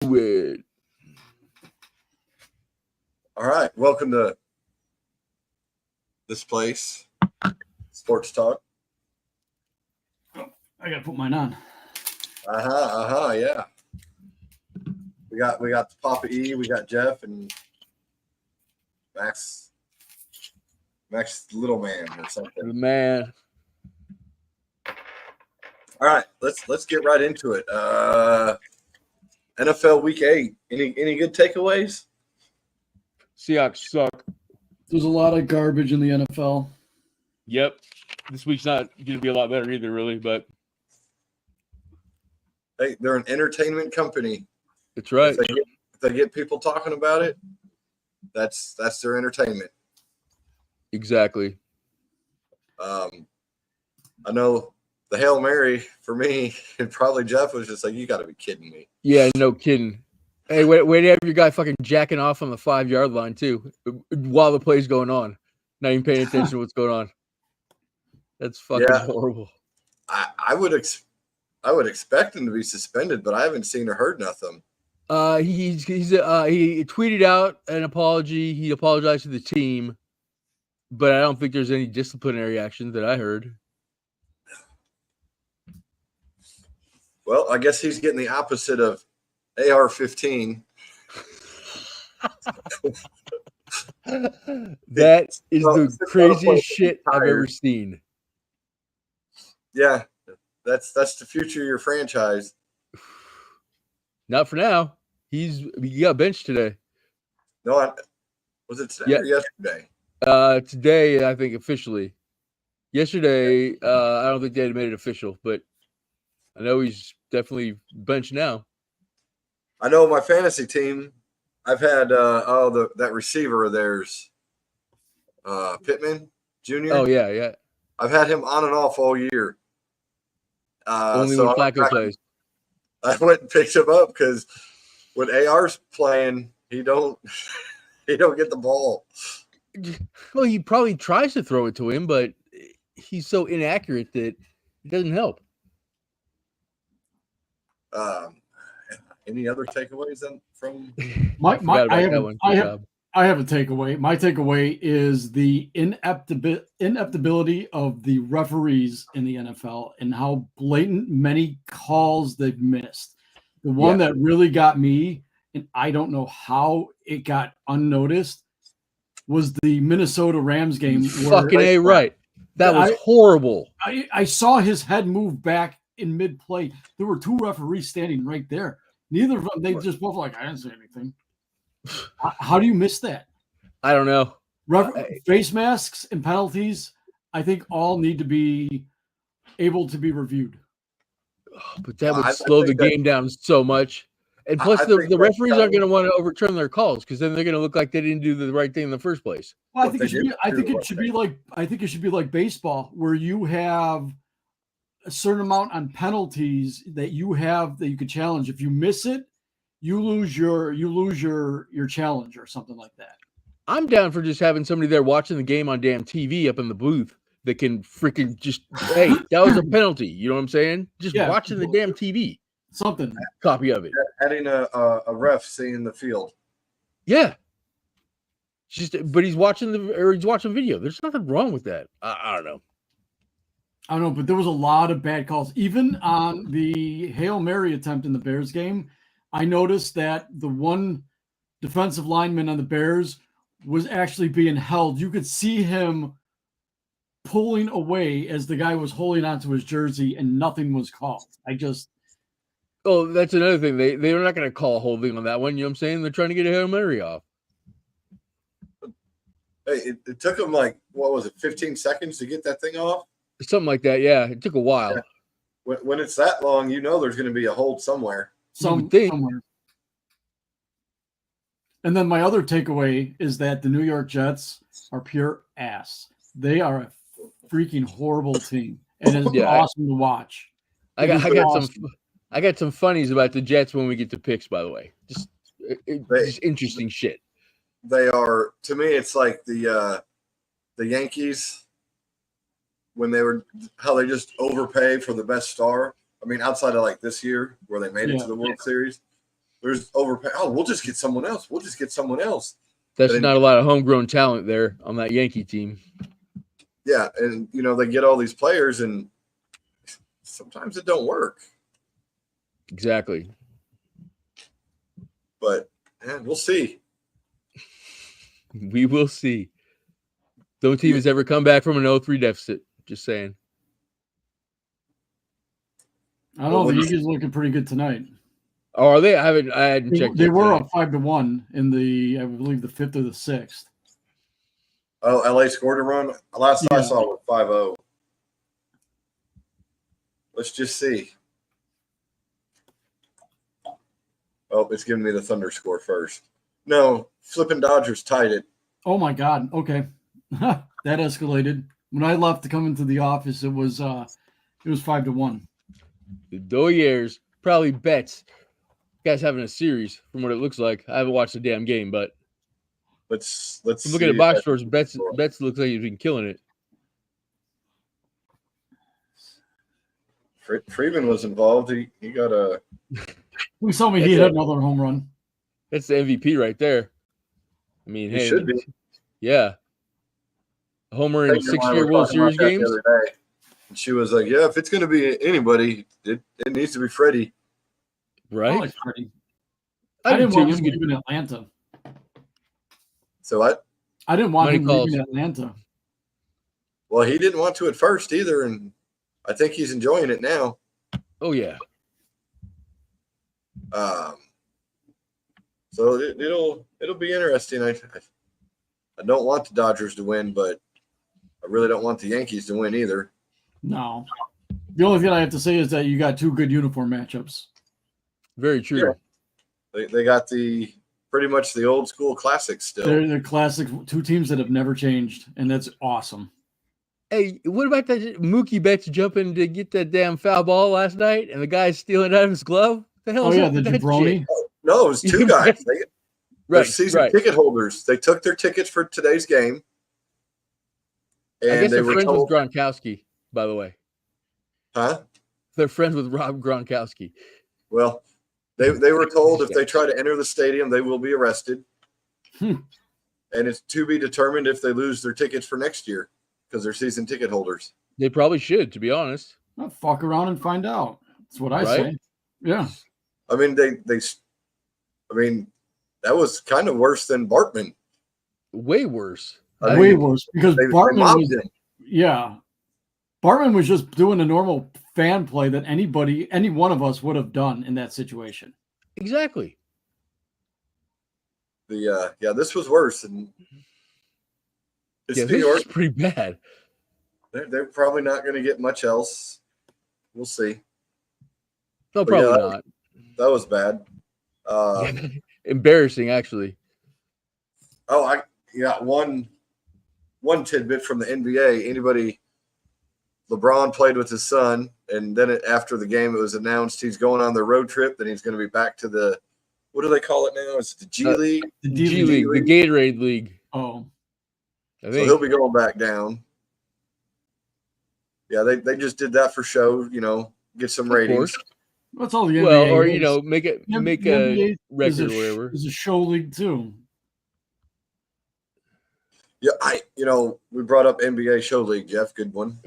it. All right, welcome to this place, Sports Talk. I gotta put mine on. Yeah. We got the Papa E, we got Jeff and Max Little Man or something. Man. All right, let's get right into it. NFL Week 8. Any good takeaways? Seahawks suck. There's a lot of garbage in the NFL. Yep. This week's not going to be a lot better either, really, but Hey, they're an entertainment company. that's right. If they get people talking about it, that's their entertainment. Exactly. I know the Hail Mary for me and probably Jeff was just like, you got to be kidding me. Yeah, no kidding. Hey, wait to have your guy fucking jacking off on the 5-yard line, too, while the play's going on. Not even paying attention to what's going on. That's fucking horrible. I would expect him to be suspended, but I haven't seen or heard nothing. He tweeted out an apology. He apologized to the team, but I don't think there's any disciplinary action that I heard. Well, I guess he's getting the opposite of AR-15. That is the craziest shit I've ever seen. Yeah, that's the future of your franchise. Not for now. He got benched today. No, was it today or yesterday? Today, I think officially. Yesterday, I don't think they had made it official, but I know he's definitely benched now. I know my fantasy team. I've had that receiver of theirs, Pittman Jr. Oh yeah. I've had him on and off all year. Only when Flacco plays. I went and picked him up because when AR's playing, he don't get the ball. Well, he probably tries to throw it to him, but he's so inaccurate that it doesn't help. Any other takeaways then from I have a takeaway. My takeaway is the ineptability of the referees in the NFL and how blatant many calls they've missed. The one that really got me, and I don't know how it got unnoticed, was the Minnesota Rams game. Fucking A right. That was horrible. I saw his head move back in mid-play. There were two referees standing right there. Neither of them, they just both like, I didn't say anything. How do you miss that? I don't know. Face masks and penalties, I think all need to be able to be reviewed. But that would slow the game down so much. And plus, the referees aren't going to want to overturn their calls because then they're going to look like they didn't do the right thing in the first place. Well, I think it should be like baseball, where you have a certain amount on penalties that you could challenge. If you miss it, you lose your challenge or something like that. I'm down for just having somebody there watching the game on damn TV up in the booth that can freaking just, hey, that was a penalty. You know what I'm saying? Just watching the damn TV. Something. Copy of it. Adding a ref seeing the field. Yeah. But he's watching video. There's nothing wrong with that. I don't know. I don't know, but there was a lot of bad calls. Even on the Hail Mary attempt in the Bears game, I noticed that the one defensive lineman on the Bears was actually being held. You could see him pulling away as the guy was holding onto his jersey, and nothing was called. Oh, that's another thing. They're not going to call holding on that one. You know what I'm saying? They're trying to get a Hail Mary off. Hey, it took them 15 seconds to get that thing off? Something like that, yeah. It took a while. Yeah. When it's that long, there's going to be a hold somewhere. Somewhere. And then my other takeaway is that the New York Jets are pure ass. They are a freaking horrible team, and it's awesome to watch. I got some funnies about the Jets when we get to picks. By the way, just interesting shit. They are, to me, it's like the Yankees when how they just overpay for the best star. I mean, outside of this year where they made it to the World Series. There's overpay. Oh, we'll just get someone else. We'll just get someone else. That's And not a lot of homegrown talent there on that Yankee team. Yeah, and they get all these players, and sometimes it don't work. Exactly. But we'll see. We will see. No team has ever come back from an 0-3 deficit. Just saying. I don't know. The Yankees looking pretty good tonight. Oh, are they? I hadn't checked. They were up 5-1 in I believe, the 5th or the 6th. Oh, LA scored a run. Last I saw was 5-0. Let's just see. Oh, it's giving me the Thunder score first. No, flipping Dodgers tied it. Oh my God. Okay. That escalated. When I left to come into the office, it was 5-1. The Doyers probably bets. Guys having a series from what it looks like. I haven't watched the damn game, but let's look at the box scores. Bets looks like he's been killing it. Freeman was involved. He got a. We saw me. He hit another home run. That's the MVP right there. I mean, he should be. Yeah. A homer in 6 straight World Series games. And she was like, "Yeah, if it's going to be anybody, it needs to be Freddie." Right. I like Freddie. I didn't want him leaving Atlanta. So what? I didn't want him leaving Atlanta. Well, he didn't want to at first either, and I think he's enjoying it now. Oh yeah. So it'll be interesting. I don't want the Dodgers to win, but I really don't want the Yankees to win either. No. The only thing I have to say is that you got two good uniform matchups. Very true. Yeah. They got pretty much the old school classics still. They're the classic two teams that have never changed, and that's awesome. Hey, what about that Mookie Betts jumping to get that damn foul ball last night, and the guy stealing it out of his glove? The hell? The jabroni. No, it was two guys. They're season ticket holders. They took their tickets for today's game. And I guess they're friends with Gronkowski, by the way. Huh? They're friends with Rob Gronkowski. Well, they were told if they try to enter the stadium, they will be arrested. And it's to be determined if they lose their tickets for next year because they're season ticket holders. They probably should, to be honest. I'll fuck around and find out. That's what I say. Yeah. I mean, that was kind of worse than Bartman. Way worse. Way worse because Bartman was. Yeah. Bartman was just doing a normal fan play that any one of us would have done in that situation. Exactly. This was worse, and New York. Pretty bad. They're probably not going to get much else. We'll see. No, probably not. That was bad. Embarrassing, actually. Oh, I got one tidbit from the NBA. LeBron played with his son, and then after the game, it was announced he's going on the road trip. Then he's going to be back to the, what do they call it now? It's the G League? The G League, the Gatorade League. Oh. So he'll be going back down. Yeah, they just did that for show, get some ratings. That's all the NBA or make a record or whatever. It's a show league too. Yeah, we brought up NBA show league, Jeff. Good one.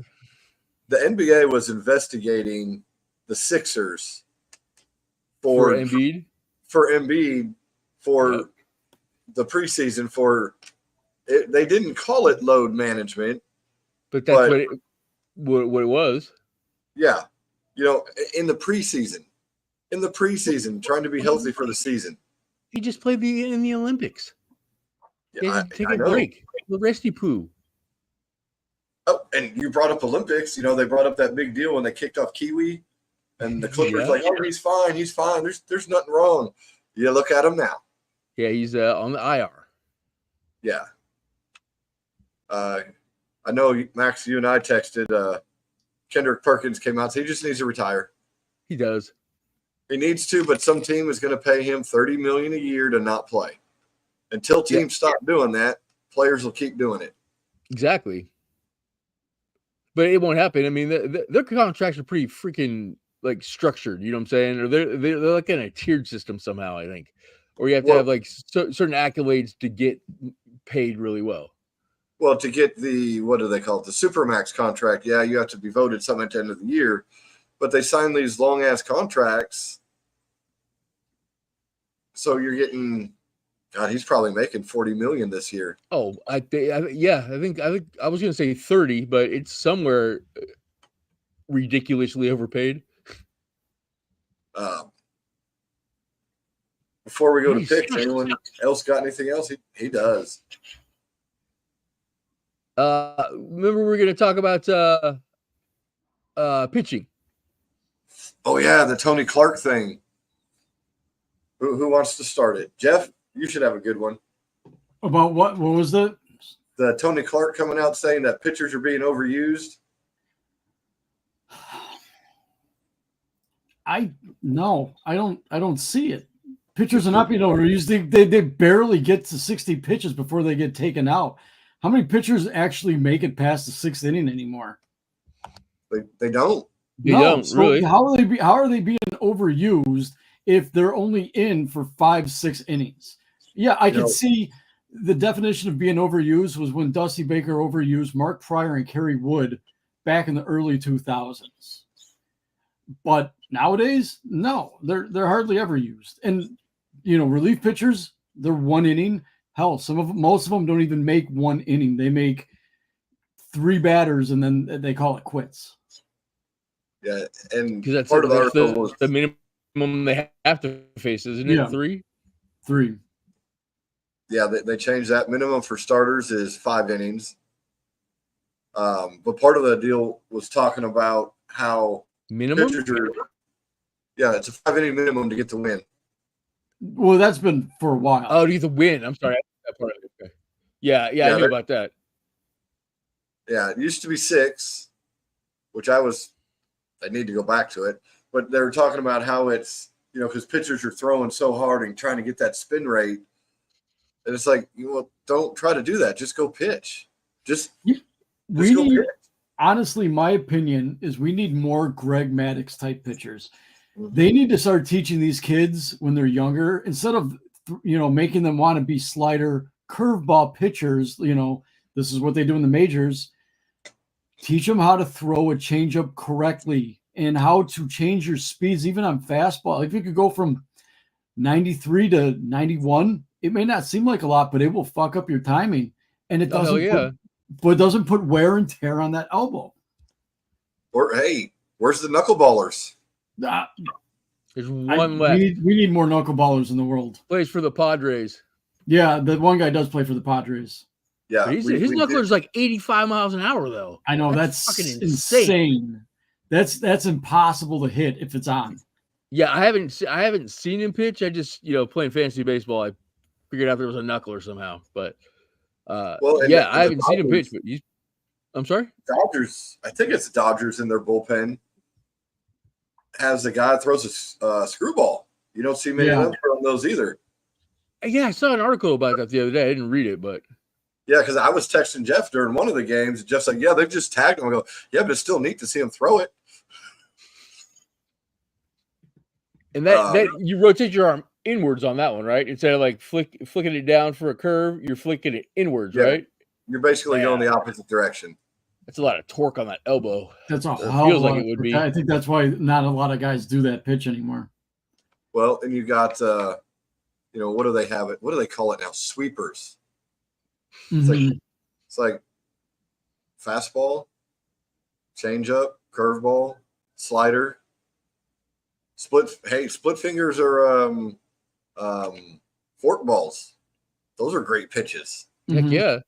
The NBA was investigating the Sixers for Embiid for the preseason they didn't call it load management, but that's what it was. Yeah. In the preseason, trying to be healthy for the season. He just played in the Olympics. Yeah, take a break. The resty poo. Oh, and you brought up Olympics. They brought up that big deal when they kicked off Kiwi, and the Clippers oh, he's fine. There's nothing wrong. Yeah, look at him now. Yeah, he's on the IR. Yeah. I know, Max, you and I texted. Kendrick Perkins came out. So he just needs to retire. He does. He needs to, but some team is going to pay him $30 million a year to not play. Until teams stop doing that, players will keep doing it. Exactly. But it won't happen. I mean, their contracts are pretty freaking like structured. You know what I'm saying? Or they're like in a tiered system somehow. I think, or you have to have like certain accolades to get paid really well. Well, to get the, what do they call it, the Supermax contract, yeah, you have to be voted something at the end of the year. But they sign these long ass contracts, so you're getting, God, he's probably making $40 million this year. Oh, I think I was gonna say 30, but it's somewhere ridiculously overpaid. Before we go to picks, anyone else got anything else? He does. Remember we're gonna talk about pitching. Oh yeah, the Tony Clark thing. Who wants to start it? Jeff, you should have a good one. About what? What was that? The Tony Clark coming out saying that pitchers are being overused. I don't see it. Pitchers are not being overused. They barely get to 60 pitches before they get taken out. How many pitchers actually make it past the 6th inning anymore? They don't. They don't really. How are they being overused if they're only in for 5-6 innings? Yeah, I can see the definition of being overused was when Dusty Baker overused Mark Pryor and Kerry Wood back in the early 2000s. But nowadays, no, they're hardly ever used. And relief pitchers, they're 1 inning. Hell, most of them don't even make 1 inning. They make 3 batters and then they call it quits. Yeah, and because that's part of the article was the minimum they have to face, isn't it? 3. Yeah, they changed that. Minimum for starters is 5 innings. But part of the deal was talking about how minimum. It's a 5-inning minimum to get the win. Well, that's been for a while. Oh, to get the win. I'm sorry. That part. Okay. Yeah, I knew about that. Yeah, it used to be 6, which I need to go back to it. But they were talking about how it's, because pitchers are throwing so hard and trying to get that spin rate. And it's like, don't try to do that. Just go pitch. Honestly, my opinion is we need more Greg Maddux type pitchers. Mm-hmm. They need to start teaching these kids when they're younger, instead of, making them want to be slider curveball pitchers. This is what they do in the majors. Teach them how to throw a changeup correctly and how to change your speeds, even on fastball. If you could go from 93 to 91, it may not seem like a lot, but it will fuck up your timing. And it doesn't put wear and tear on that elbow. Or, hey, where's the knuckleballers? There's one left. We need more knuckleballers in the world. Plays for the Padres. Yeah, the one guy does play for the Padres. Yeah, his knuckler's like 85 miles an hour, though. I know that's fucking insane. That's impossible to hit if it's on. Yeah, I haven't seen him pitch. I just playing fantasy baseball, I figured out there was a knuckler somehow. But I haven't seen him pitch. But I'm sorry, Dodgers. I think it's the Dodgers in their bullpen has a guy that throws a screwball. You don't see many of them throwing those either. Yeah, I saw an article about that the other day. I didn't read it, but. Yeah, because I was texting Jeff during one of the games. Jeff's like, yeah, they've just tagged him. I go, yeah, but it's still neat to see him throw it. And that you rotate your arm inwards on that one, right? Instead of like flicking it down for a curve, you're flicking it inwards, right? You're basically going the opposite direction. That's a lot of torque on that elbow. That's a hell feels like it would be. I think that's why not a lot of guys do that pitch anymore. Well, and you got, what do they have it? What do they call it now? Sweepers. Mm-hmm. It's like fastball, changeup, curveball, slider, split fingers or fork balls. Those are great pitches. Heck yeah.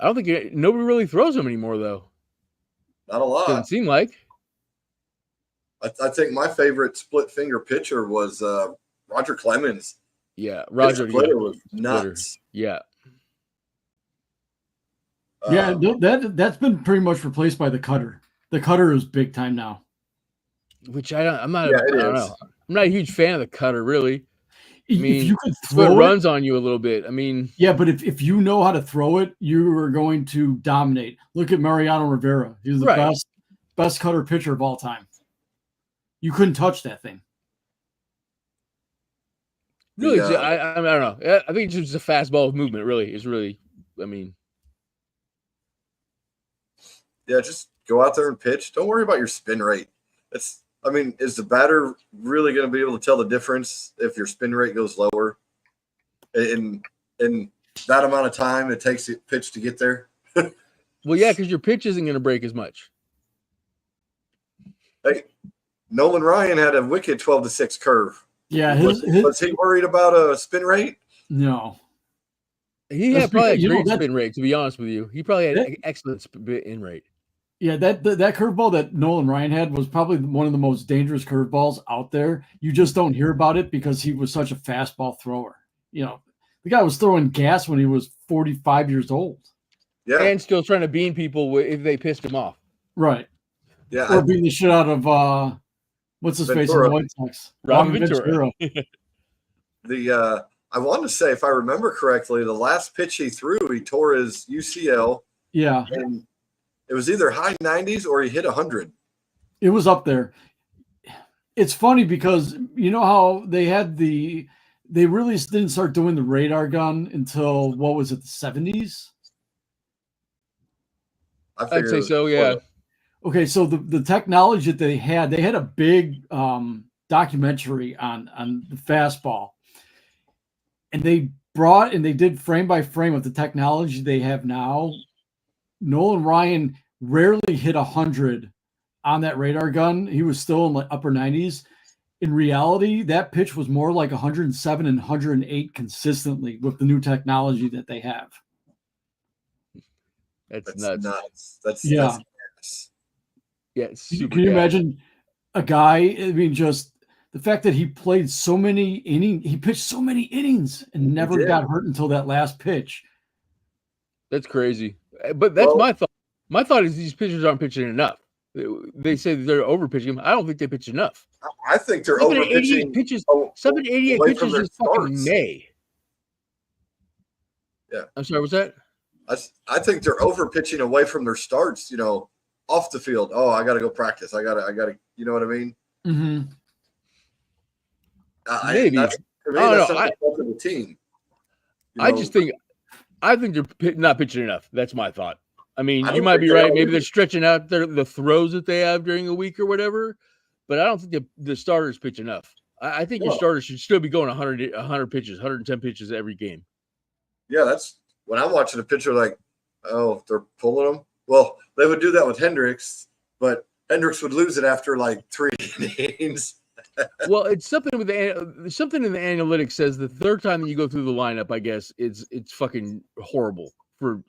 I don't think nobody really throws them anymore, though. Not a lot. Doesn't seem like. I think my favorite split finger pitcher was Roger Clemens. Yeah, Roger was nuts. Yeah. That's been pretty much replaced by the cutter. The cutter is big time now. Which I'm not. I don't know. I'm not a huge fan of the cutter, really. I mean, if you could throw it runs on you a little bit. I mean, yeah, but if you know how to throw it, you are going to dominate. Look at Mariano Rivera. He's the best cutter pitcher of all time. You couldn't touch that thing. Really, I don't know. I think it's just a fastball movement. Really, is really. I mean, yeah, just go out there and pitch. Don't worry about your spin rate. Is the batter really going to be able to tell the difference if your spin rate goes lower in that amount of time it takes the pitch to get there? well, yeah, because your pitch isn't going to break as much. Hey, Nolan Ryan had a wicked 12-6 curve. Yeah, was he worried about a spin rate? No. He had probably a great spin rate, to be honest with you. He probably had an excellent spin rate. Yeah, that curveball that Nolan Ryan had was probably one of the most dangerous curveballs out there. You just don't hear about it because he was such a fastball thrower. You know, the guy was throwing gas when he was 45 years old. Yeah, and still trying to bean people if they pissed him off. Right. Yeah, or beating the shit out of what's his face in the White Sox? Robin Ventura. I want to say, if I remember correctly, the last pitch he threw, he tore his UCL. Yeah. And it was either high 90s or he hit 100. It was up there. It's funny because you know how they really didn't start doing the radar gun until, what was it, the 70s? I'd say so, yeah. Okay, so the technology that they had a big documentary on the fastball. And they did frame by frame of the technology they have now. Nolan Ryan rarely hit 100 on that radar gun. He was still in like upper 90s. In reality, that pitch was more like 107 and 108 consistently with the new technology that they have. That's nuts. That's yeah, it's super. Can you imagine a guy? I mean, just the fact that he played so many innings, he pitched so many innings and never got hurt until that last pitch. That's crazy. But that's my thought. My thought is these pitchers aren't pitching enough. They say they're over pitching. I don't think they pitch enough. I think they're over pitching. 788 pitches is fucking May. Yeah. I'm sorry, what's that? I think they're over pitching away from their starts, off the field. Oh, I got to go practice. I got to, you know what I mean? Mm-hmm. Maybe. That's the team. I think they're not pitching enough. That's my thought. I mean, you might be right. Maybe they're stretching out the throws that they have during a week or whatever, but I don't think the starters pitch enough. I think your starters should still be going 100 pitches, 110 pitches every game. Yeah, that's when I'm watching a pitcher like, oh, they're pulling them. Well, they would do that with Hendricks, but Hendricks would lose it after like 3 innings. Well, it's something in the analytics says the third time that you go through the lineup, I guess it's fucking horrible for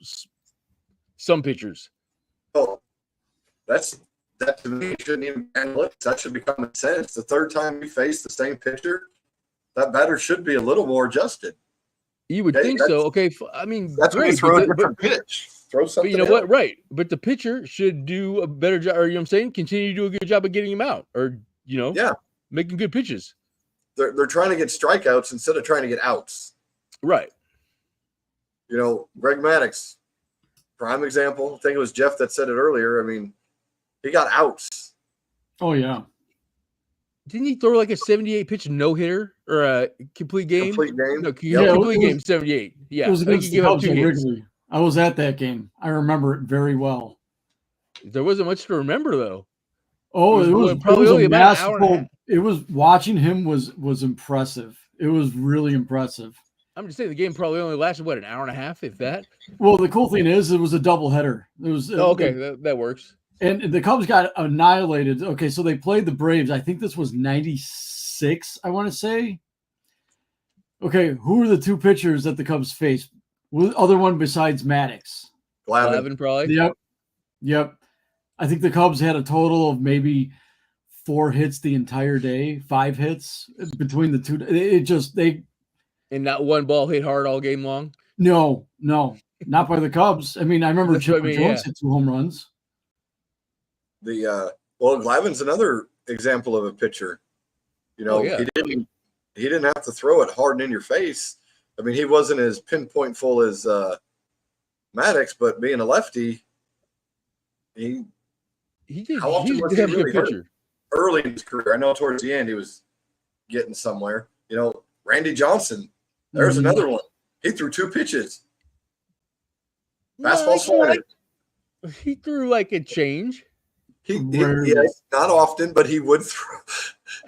some pitchers. Oh, that to me shouldn't even be analytics. That should be common sense. The third time you face the same pitcher, that batter should be a little more adjusted. You would think so. Okay, I mean, that's great. Throw a different pitch. Throw something. But you know what? Right. But the pitcher should do a better job, or I'm saying, continue to do a good job of getting him out, or making good pitches. They're trying to get strikeouts instead of trying to get outs. Right. Greg Maddux, prime example. I think it was Jeff that said it earlier. I mean, he got outs. Oh, yeah. Didn't he throw like a 78 pitch no hitter or a complete game? Complete game. No, complete game 78. Yeah. It was against the Cubs in Wrigley. I was at that game. I remember it very well. There wasn't much to remember though. Oh, it was probably only about an hour and a half. It was watching him was impressive. It was really impressive. I'm just saying the game probably only lasted an hour and a half, if that. Well, the cool thing is it was a doubleheader. It was okay. That works. And the Cubs got annihilated. Okay, so they played the Braves. I think this was 96, I want to say. Okay, who were the 2 pitchers that the Cubs faced? The other one besides Maddux? Glavine, probably. Yep. I think the Cubs had a total of maybe 4 hits the entire day, 5 hits between the two. And not one ball hit hard all game long? No, not by the Cubs. I mean, I remember Chipper Jones hit 2 home runs. Glavine's another example of a pitcher. He didn't have to throw it hard and in your face. I mean, he wasn't as pinpoint full as Maddux, but being a lefty, he did. How often He's was a he damn really good pitcher. early in his career. I know towards the end he was getting somewhere. Randy Johnson, there's another one. He threw 2 pitches. Fastball slider. He threw like a change. Yes, not often, but he would throw.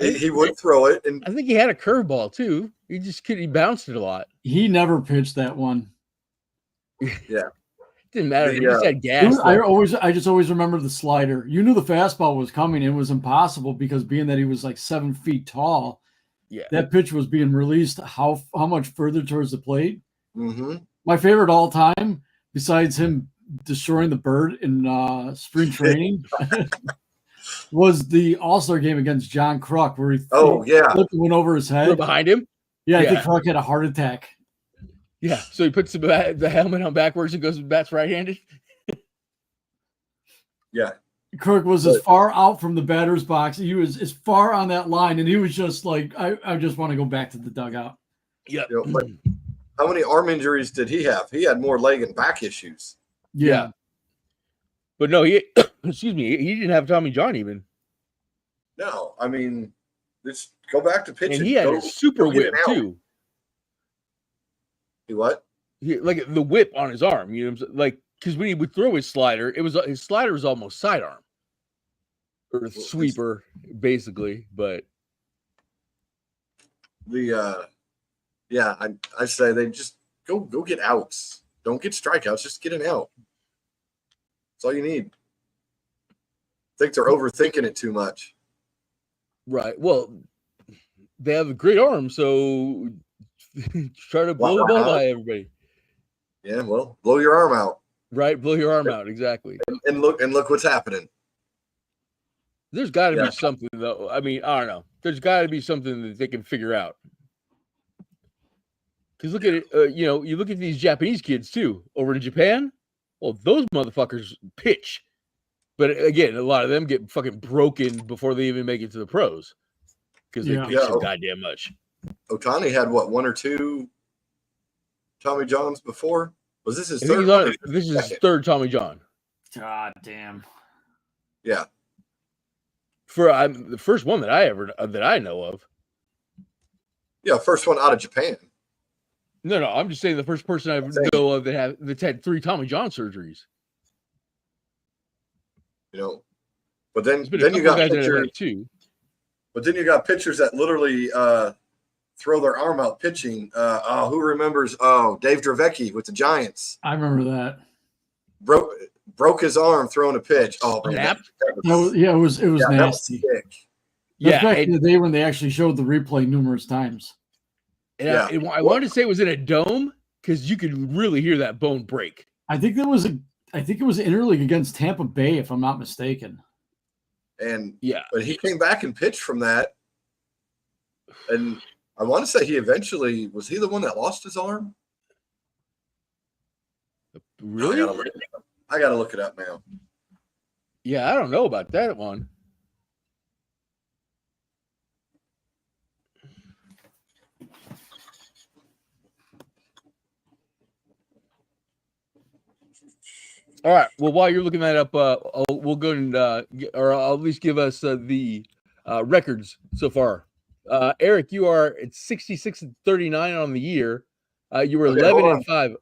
He would throw it, and I think he had a curveball too. He bounced it a lot. He never pitched that one. Yeah, didn't matter. He just had gas. I just always remember the slider. You knew the fastball was coming. It was impossible because being that he was like 7 feet tall, that pitch was being released how much further towards the plate. Mm-hmm. My favorite all time, besides him destroying the bird in spring training, was the All-Star game against John Kruk, where he went over his head. Behind him? Yeah, I think Kruk had a heart attack. Yeah, so he puts the helmet on backwards and goes bats right-handed. Yeah. Kruk was as far out from the batter's box. He was as far on that line, and he was just like, I just want to go back to the dugout. Yeah. But how many arm injuries did he have? He had more leg and back issues. Yeah. But no, he didn't have Tommy John even. No, I mean, let's go back to pitching. And he had a super whip too. He what? Like the whip on his arm, like because when he would throw his slider, his slider was almost sidearm or sweeper, basically. But I say they just go get outs. Don't get strikeouts. Just get an out. That's all you need. I think they're overthinking it too much. Right. Well, they have a great arm, so try to blow the ball by everybody. Yeah, well, blow your arm out. Right, blow your arm out, exactly. And look what's happening. There's got to be something, though. I mean, I don't know. There's got to be something that they can figure out. Because look at it, you look at these Japanese kids, too, over in Japan. Well, those motherfuckers pitch. But again, a lot of them get fucking broken before they even make it to the pros. Because they pitch so goddamn much. Ohtani had, 1 or 2 Tommy Johns before? Was this his third? This is his third Tommy John. God damn. Yeah. For the first one that I know of. Yeah, first one out of Japan. No, I'm just saying the first person I know of that's had 3 Tommy John surgeries. But then you got pitchers too. But then you got pitchers that literally throw their arm out pitching. Who remembers? Dave Dravecky with the Giants. I remember that. Broke his arm throwing a pitch. Oh, man. It was nasty. That's back in the day when they actually showed the replay numerous times. And I wanted to say it was in a dome because you could really hear that bone break. I think it was interleague against Tampa Bay, if I'm not mistaken. And but he came back and pitched from that. And I want to say was he the one that lost his arm? Really? I gotta look it up now. Yeah, I don't know about that one. All right. Well, while you're looking that up, we'll go and or I'll at least give us the records so far. Eric, you are at 66-39 on the year. You were 11-5.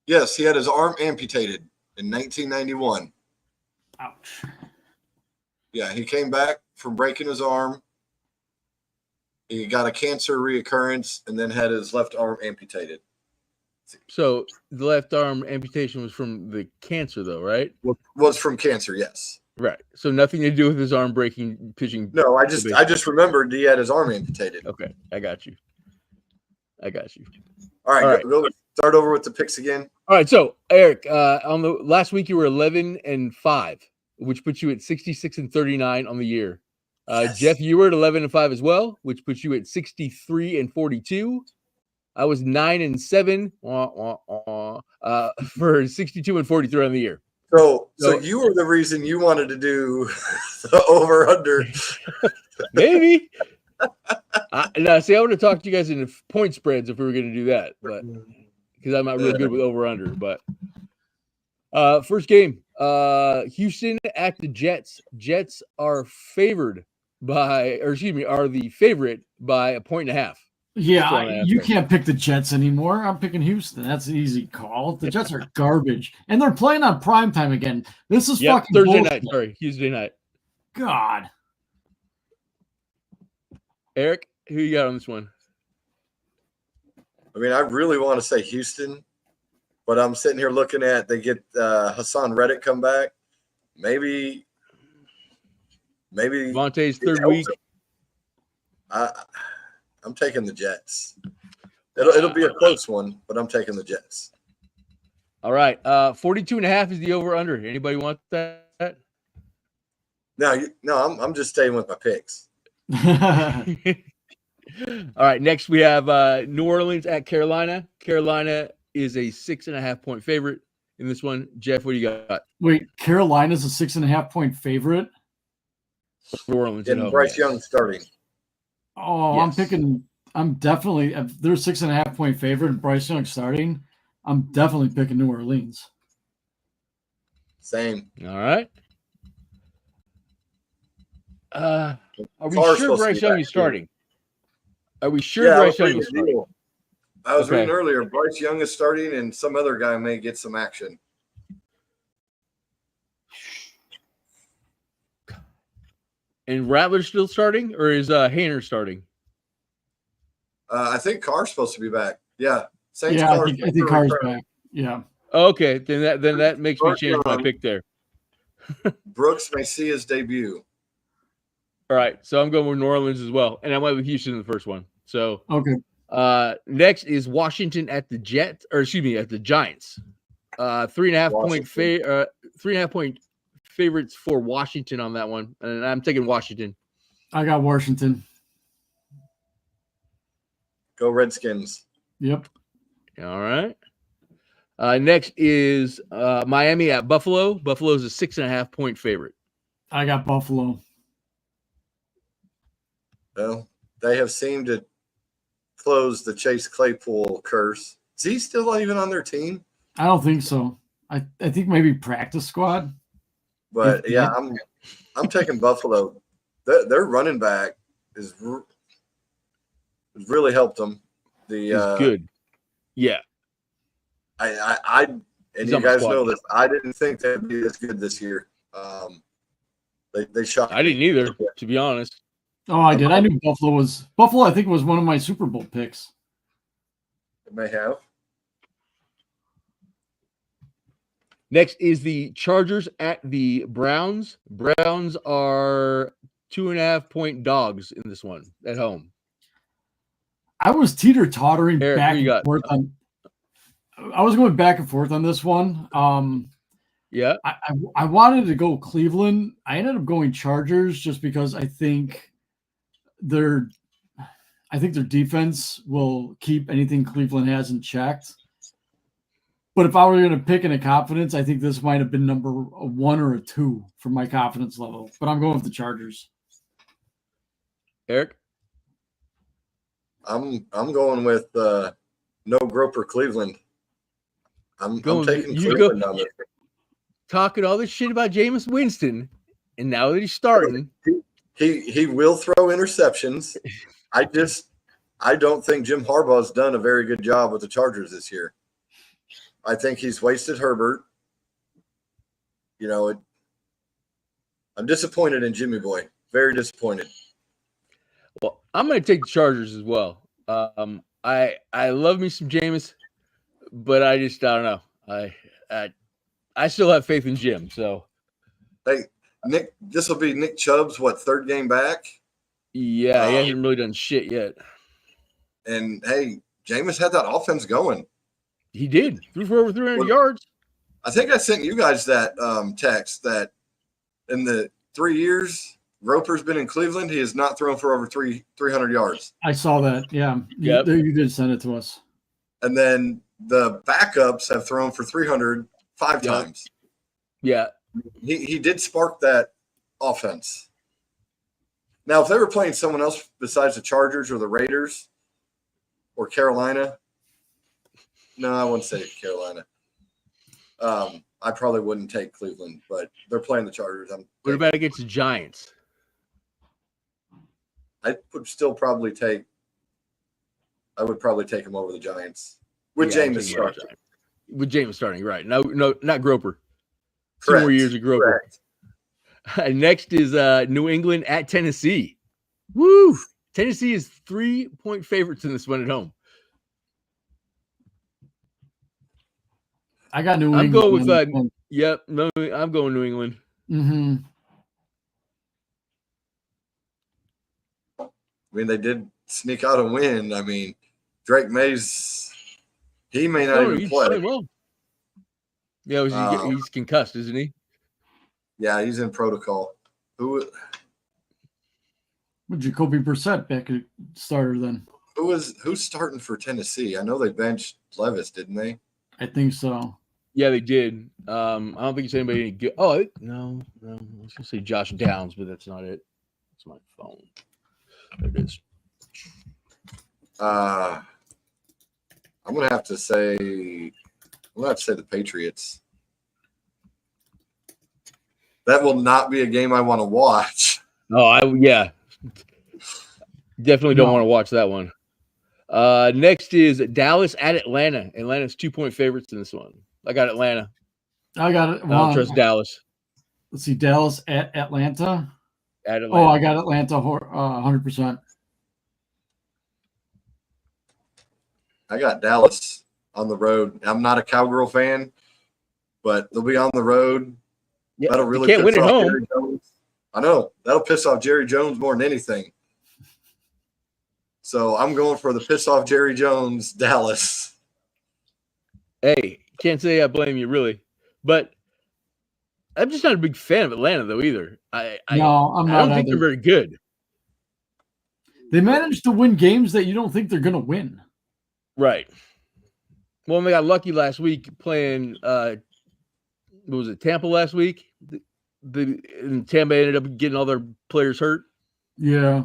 Yes, he had his arm amputated in 1991. Ouch. Yeah, he came back from breaking his arm. He got a cancer reoccurrence and then had his left arm amputated. So the left arm amputation was from the cancer, though, right? Was from cancer, yes. Right. So nothing to do with his arm breaking, pitching. No, I just remembered he had his arm amputated. Okay, I got you. All right. Go start over with the picks again. All right. So Eric, on the last week you were 11-5, which puts you at 66-39 on the year. Yes. Jeff, you were at 11-5 as well, which puts you at 63-42. I was 9-7 for 62-43 on the year. So you were the reason you wanted to do the over-under. Maybe. Now, see, I would have talked to you guys in point spreads if we were going to do that, but because I'm not really good with over-under. But first game, Houston at the Jets. Jets are favored are the favorite by 1.5. Yeah, you can't pick the Jets anymore. I'm picking Houston. That's an easy call. The Jets are garbage, and they're playing on primetime again. This is fucking Thursday bullshit. night. Sorry, Tuesday night. God. Eric, who you got on this one? I mean, I really want to say Houston, but I'm sitting here looking at they get Hassan Reddick come back. Maybe Vontae's third week. I'm taking the Jets. It'll be a close one, but I'm taking the Jets. All right. 42.5 is the over-under. Anybody want that? No, I'm just staying with my picks. All right. Next, we have New Orleans at Carolina. Carolina is a 6.5-point favorite in this one. Jeff, what do you got? Wait, Carolina's a 6.5-point favorite? New Orleans and Bryce Young starting. Oh, yes. I'm definitely, if they're 6.5-point favorite and Bryce Young starting, I'm definitely picking New Orleans. Same. All right. Are we sure Bryce Young is starting? Are we sure Bryce Young is starting? I was reading earlier, Bryce Young is starting and some other guy may get some action. And Rattler's still starting, or is Hainer starting? I think Carr's supposed to be back. Yeah. I think Carr's back. Yeah. Okay, then that makes me change my pick there. Brooks may see his debut. All right, so I'm going with New Orleans as well, and I went with Houston in the first one. So okay. Next is Washington at the at the Giants. 3.5 point favorites for Washington on that one, and I'm taking Washington. I got Washington. Go Redskins. Yep. All right. Next is Miami at Buffalo. Buffalo is a 6.5-point favorite. I got Buffalo. Well, they have seemed to close the Chase Claypool curse. Is he still not even on their team? I don't think so. I think maybe practice squad. But yeah, I'm taking Buffalo. Their running back is really helped them. Good. Yeah. And you guys know this. I didn't think they'd be this good this year. They shocked. I didn't either, to be honest. Oh, I did. I knew Buffalo. I think was one of my Super Bowl picks. It may have. Next is the Chargers at the Browns. Browns are 2.5-point dogs in this one at home. I was teeter-tottering back and forth on. I was going back and forth on this one. Yeah. I wanted to go Cleveland. I ended up going Chargers just because I think their defense will keep anything Cleveland hasn't checked. But if I were going to pick in a confidence, I think this might have been number 1 or 2 for my confidence level. But I'm going with the Chargers. Eric? I'm going with no Groper Cleveland. I'm taking Cleveland on this. Talking all this shit about Jameis Winston, and now that he's starting, he will throw interceptions. I don't think Jim Harbaugh's done a very good job with the Chargers this year. I think he's wasted Herbert. I'm disappointed in Jimmy Boy. Very disappointed. Well, I'm going to take the Chargers as well. I love me some Jameis, but I don't know. I still have faith in Jim. So, hey, Nick, this will be Nick Chubb's third game back? Yeah, he hasn't really done shit yet. And hey, Jameis had that offense going. He did. Threw for over 300 yards. I think I sent you guys that text that in the 3 years Roper's been in Cleveland, he has not thrown for over 300 yards. I saw that. Yeah. Yep. You did send it to us. And then the backups have thrown for 300 5 times. Yeah. He did spark that offense. Now, if they were playing someone else besides the Chargers or the Raiders or Carolina, no, I wouldn't say Carolina. I probably wouldn't take Cleveland, but they're playing the Chargers. What about against the Giants? I would probably take him over the Giants with Jameis starting. With Jameis starting, right? No, not Groper. Correct. 2 more years of Groper. Next is New England at Tennessee. Woo! Tennessee is 3-point favorites in this one at home. I got New I'm England. going with yep. No, I'm going New England. Mm-hmm. I mean, they did sneak out a win. I mean, Drake Mays, he may not even play. Well. Yeah, he's concussed, isn't he? Yeah, he's in protocol. With Jacoby Brissett back at starter then? Who's starting for Tennessee? I know they benched Levis, didn't they? I think so. Yeah, they did. I don't think it's anybody any good. Oh, no. I was gonna say Josh Downs, but that's not it. It's my phone. There it is. I'm gonna have to say the Patriots. That will not be a game I want to watch. Oh, definitely don't want to watch that one. Next is Dallas at Atlanta. Atlanta's 2-point favorites in this one. I got Atlanta. I got it. I don't trust Dallas. Let's see, Dallas at Atlanta. At Atlanta. Oh, I got Atlanta 100%. I got Dallas on the road. I'm not a Cowgirl fan, but they'll be on the road. Yeah, that'll really can't piss win at off home. Jerry Jones. I know. That'll piss off Jerry Jones more than anything. So I'm going for the piss off Jerry Jones, Dallas. Hey, can't say I blame you, really. But I'm just not a big fan of Atlanta, though, either. I'm not. I don't think they're very good. They managed to win games that you don't think they're going to win. Right. Well, they got lucky last week playing what was it, Tampa last week? And Tampa ended up getting all their players hurt. Yeah.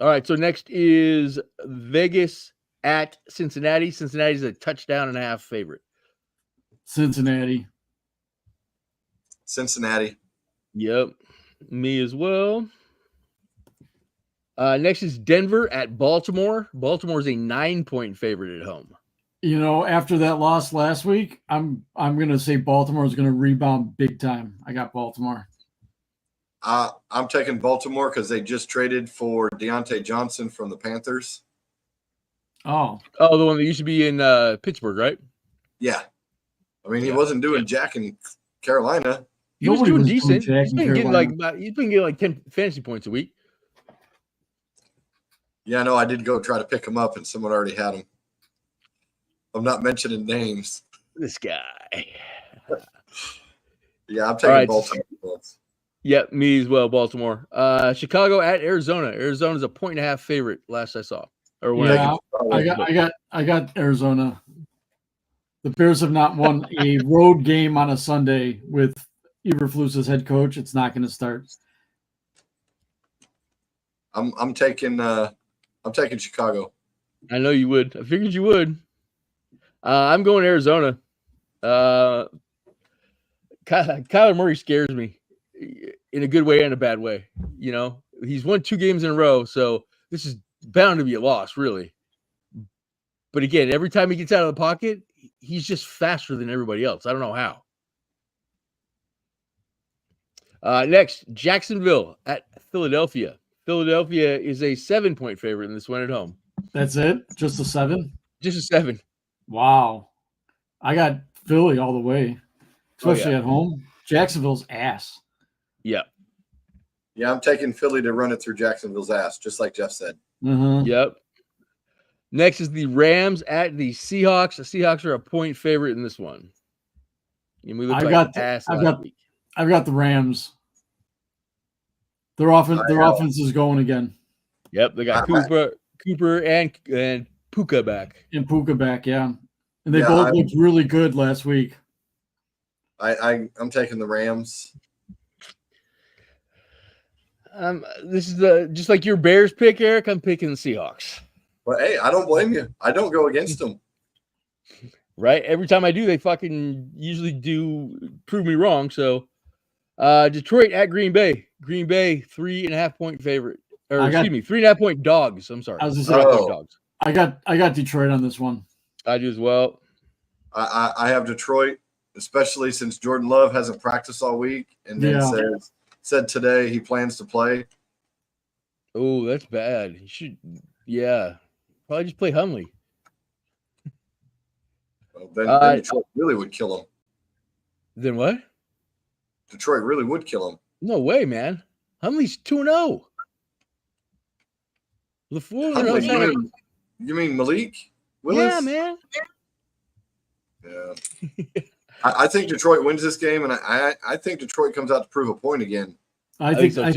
All right, so next is Vegas at Cincinnati. Cincinnati's a 1.5 favorite. Cincinnati. Yep. Me as well. Next is Denver at Baltimore. Baltimore's a 9-point favorite at home. You know, after that loss last week, I'm going to say Baltimore is going to rebound big time. I got Baltimore. I'm taking Baltimore because they just traded for Deontay Johnson from the Panthers. Oh, the one that used to be in Pittsburgh, right? Yeah. I mean, he wasn't doing jack in Carolina. He was doing decent. He's been getting like 10 fantasy points a week. Yeah, no, I did go try to pick him up, and someone already had him. I'm not mentioning names. This guy. Yeah, I'm taking Baltimore. Yep, me as well, Baltimore. Chicago at Arizona. Arizona's a 1.5 favorite last I saw. Or when I got Arizona. The Bears have not won a road game on a Sunday with Eberflus as head coach. It's not going to start. I'm taking Chicago. I know you would. I figured you would. I'm going Arizona. Kyler Murray scares me in a good way and a bad way. You know, he's won 2 games in a row, so this is bound to be a loss, really. But again, every time he gets out of the pocket, he's just faster than everybody else. I don't know how. Next, Jacksonville at Philadelphia. Philadelphia is a 7-point favorite in this one at home. That's it? Just a 7? Just a 7. Wow. I got Philly all the way, especially at home. Jacksonville's ass. Yeah. Yeah, I'm taking Philly to run it through Jacksonville's ass, just like Jeff said. Mm-hmm. Yep. Next is the Rams at the Seahawks. The Seahawks are a 1-point favorite in this one. And we look I've got the Rams. Their offense is going again. Yep, they got Cooper and Puka back. And Puka back, yeah. And they both looked really good last week. I'm taking the Rams. This is just like your Bears pick, Eric. I'm picking the Seahawks. But hey, I don't blame you. I don't go against them. Right? Every time I do, they fucking usually do prove me wrong. So Detroit at Green Bay. Green Bay, 3.5-point favorite. Or excuse me, 3.5-point dogs. I'm sorry. I was just 3.5-point dogs. I got Detroit on this one. I do as well. I have Detroit, especially since Jordan Love hasn't practiced all week, and then said today he plans to play. Oh, that's bad. He should, probably just play Hundley. Well, then Detroit really would kill him. Then what? Detroit really would kill him. No way, man. Hundley's 2-0. LaFleur, you mean Malik Willis? Yeah, man. Yeah. I think Detroit wins this game, and I think Detroit comes out to prove a point again. I think they're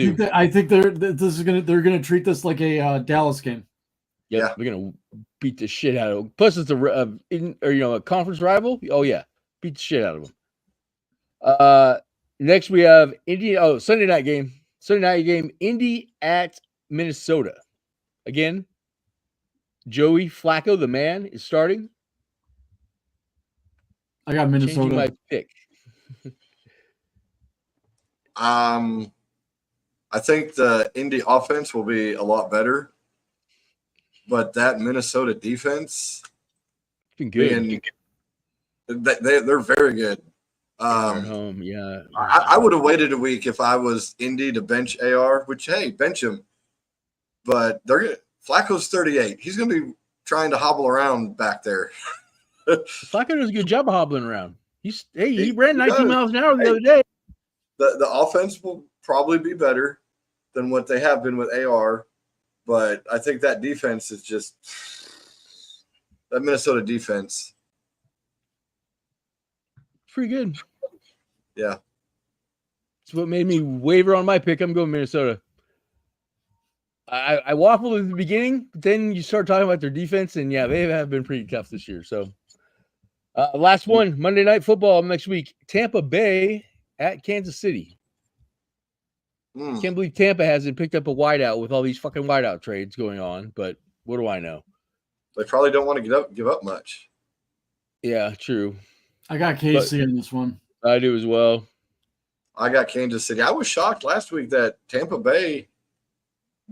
gonna treat this like a Dallas game. Yep, they're gonna beat the shit out of them. Plus, it's a conference rival. Oh yeah, beat the shit out of them. Next we have Indy. Oh, Sunday night game. Indy at Minnesota. Again, Joey Flacco, the man, is starting. I got Minnesota. Changing my pick. I think the Indy offense will be a lot better, but that Minnesota defense, been good. They're very good. Home, yeah. I would have waited a week if I was Indy to bench AR, which bench him. But Flacco's 38. He's going to be trying to hobble around back there. Flacco does a good job of hobbling around. He ran 19 miles an hour the other day. The offense will probably be better than what they have been with AR, but I think that defense is just that Minnesota defense. Pretty good. Yeah. It's what made me waver on my pick. I'm going Minnesota. I waffled at the beginning, but then you start talking about their defense, and yeah, they have been pretty tough this year. So, last one, Monday Night Football next week. Tampa Bay at Kansas City. Can't believe Tampa hasn't picked up a wideout with all these fucking wideout trades going on, but what do I know? They probably don't want to give up much. Yeah, true. I got KC in this one. I do as well. I got Kansas City. I was shocked last week that Tampa Bay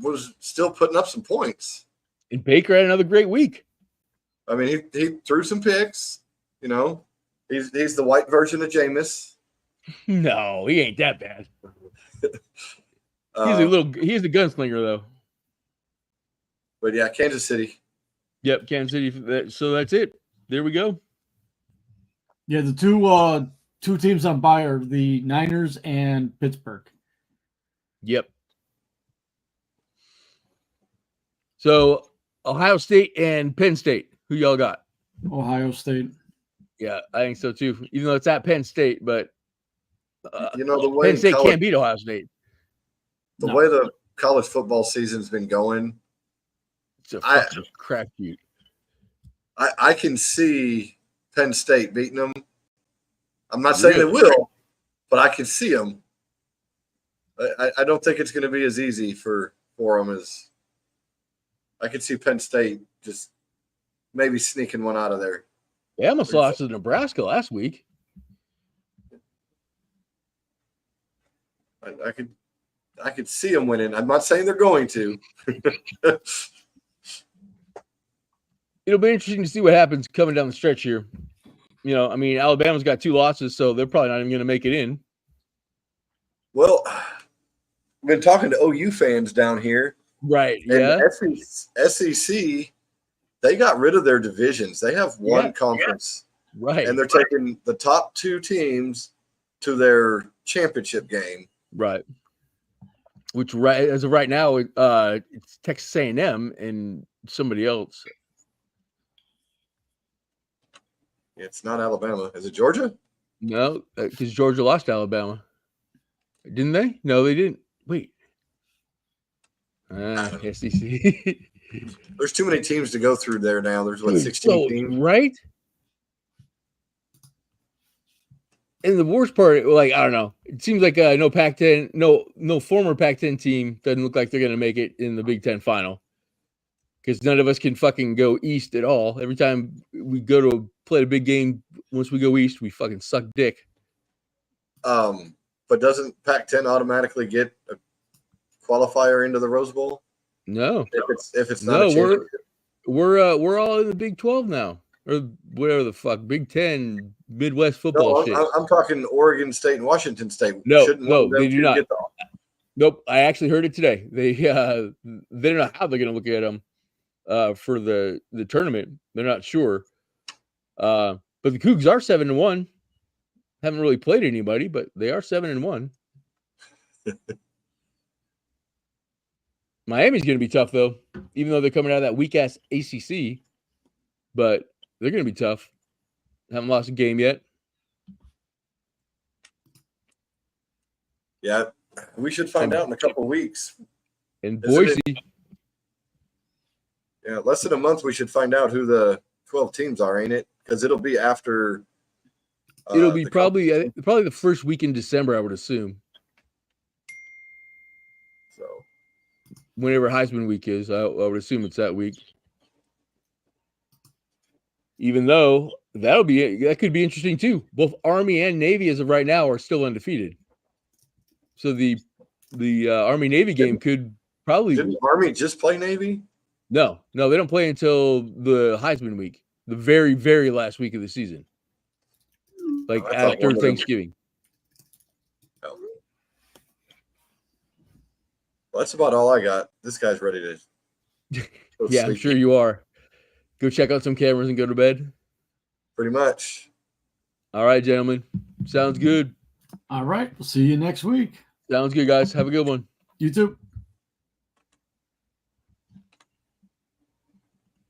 was still putting up some points. And Baker had another great week. I mean, he threw some picks. You know, he's the white version of Jameis. No, he ain't that bad. He's a gunslinger though. But yeah, Kansas City. Yep, Kansas City. So that's it. There we go. Yeah, the two teams on bye are the Niners and Pittsburgh. Yep. So Ohio State and Penn State. Who y'all got? Ohio State. Yeah, I think so too. Even though it's at Penn State, but the way Penn State can't beat Ohio State. The way the college football season's been going, it's a fucking crapshoot. I can see Penn State beating them. I'm not saying they will, but I can see them. I don't think it's going to be as easy for them as I could see Penn State just maybe sneaking one out of there. They almost lost to Nebraska last week. I could see them winning. I'm not saying they're going to. It'll be interesting to see what happens coming down the stretch here. You know, I mean, Alabama's got 2 losses, so they're probably not even going to make it in. Well, I've been talking to OU fans down here. Right, and SEC, they got rid of their divisions. They have one conference. Right. And they're taking the top 2 teams to their championship game. Right. Which as of right now, it's Texas A&M and somebody else. It's not Alabama. Is it Georgia? No, because Georgia lost to Alabama. Didn't they? No, they didn't. Wait. SEC. There's too many teams to go through there now. There's 16 teams. Right? And the worst part, like, I don't know. It seems like no Pac-10, no former Pac-10 team doesn't look like they're going to make it in the Big Ten final. Because none of us can fucking go east at all. Every time we go to a played a big game. Once we go east, we fucking suck dick. But doesn't Pac-10 automatically get a qualifier into the Rose Bowl? No, if it's not a championship? we're all in the Big 12 now, or whatever the fuck, Big 10 Midwest football shit. I'm talking Oregon State and Washington State. No, they do not. Nope, I actually heard it today. They don't know how they're going to look at them for the tournament. They're not sure. But the Cougs are 7-1. Haven't really played anybody, but they are 7-1. Miami's going to be tough, though, even though they're coming out of that weak-ass ACC. But they're going to be tough. Haven't lost a game yet. Yeah, we should find out in a couple of weeks. And Boise. Yeah, less than a month, we should find out who the 12 teams are, ain't it? Because it'll be after. It'll be probably the first week in December, I would assume. So, whenever Heisman week is, I would assume it's that week. Even though that could be interesting too. Both Army and Navy, as of right now, are still undefeated. So the Army Navy game could probably. Didn't Army just play Navy? No, they don't play until the Heisman week, the very, very last week of the season. Like after Thanksgiving. Oh. Well, that's about all I got. This guy's ready to. Yeah, I'm sure you are. Go check out some cameras and go to bed. Pretty much. All right, gentlemen. Sounds good. All right. We'll see you next week. Sounds good, guys. Have a good one. You too.